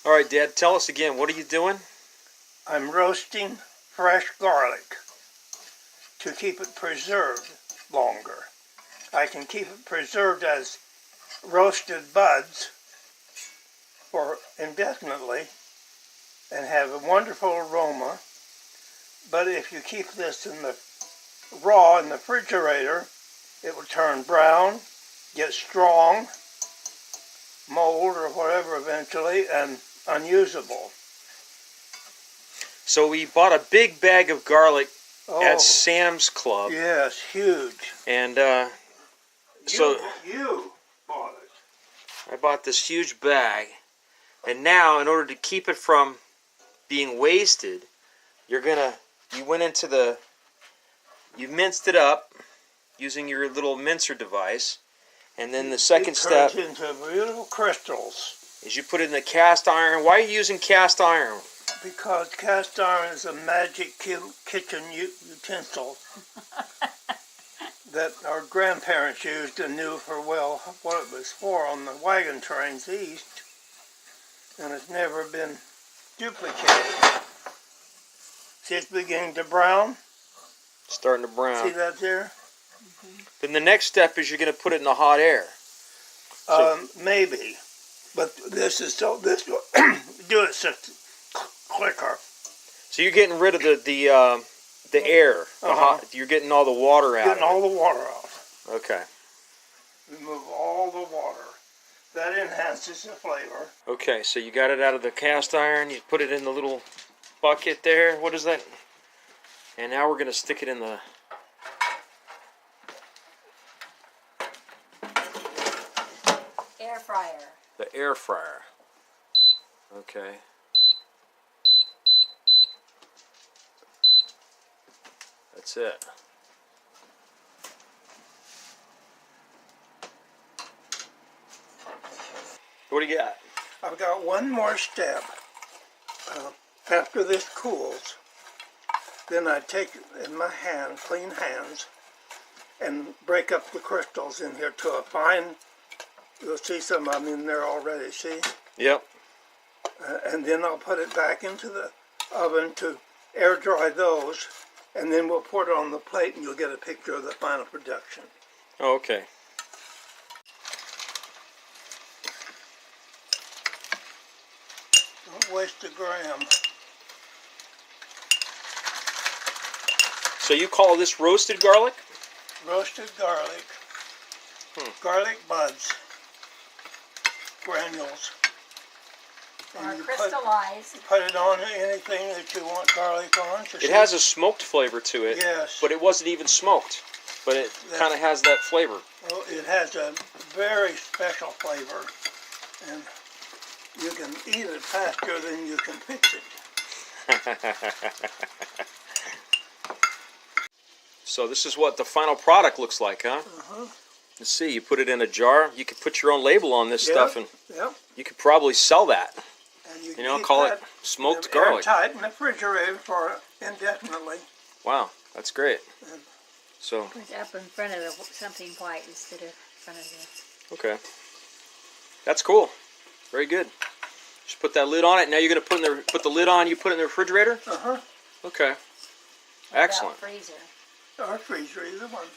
All right, Dad, tell us again, what are you doing? I'm roasting fresh garlic to keep it preserved longer. I can keep it preserved as roasted buds for indefinitely and have a wonderful aroma. But if you keep this in the raw in the refrigerator, it will turn brown, get strong, mold or whatever eventually, and unusable. So we bought a big bag of garlic at Sam's Club. Yes, huge. And you bought it. I bought this huge bag. And now, in order to keep it from being wasted, you minced it up using your little mincer device. And then the second step into beautiful crystals. is you put it in the cast iron. Why are you using cast iron? Because cast iron is a magic kitchen utensil that our grandparents used and knew for well what it was for on the wagon trains east, and it's never been duplicated. See, it's beginning to brown. Starting to brown. See that there? Then the next step is you're going to put it in the hot air. So, maybe, but this is so. This do it so quicker. So you're getting rid of the air. You're getting all the water out. Getting all the water out. Okay. Remove all the water. That enhances the flavor. Okay, so you got it out of the cast iron. You put it in the little bucket there. What is that? And now we're going to stick it in the air fryer. The air fryer. Okay. That's it. What do you got? I've got one more step. After this cools, then I take it in my hand, clean hands, and break up the crystals in here to a fine. You'll see some of them in there already, see? Yep. And then I'll put it back into the oven to air dry those, and then we'll pour it on the plate and you'll get a picture of the final production. Oh, okay. Don't waste a gram. So you call this roasted garlic? Roasted garlic. Garlic buds. Granules. Or crystallized. Put it on anything that you want garlic on. It has a smoked flavor to it. Yes. But it wasn't even smoked. But it kind of has that flavor. Well, it has a very special flavor. And you can eat it faster than you can fix it. So this is what the final product looks like, huh? Let's see, you put it in a jar. You could put your own label on this stuff, and you could probably sell that. And you know, call it smoked garlic. Airtight in the refrigerator for indefinitely. Wow, that's great. So Put it up in front of something white instead of in front of the... Okay. That's cool. Very good. Just put that lid on it. Now you're going to put the lid on, you put it in the refrigerator? Uh-huh. Okay. Excellent. Freezer. Or freezer, either one.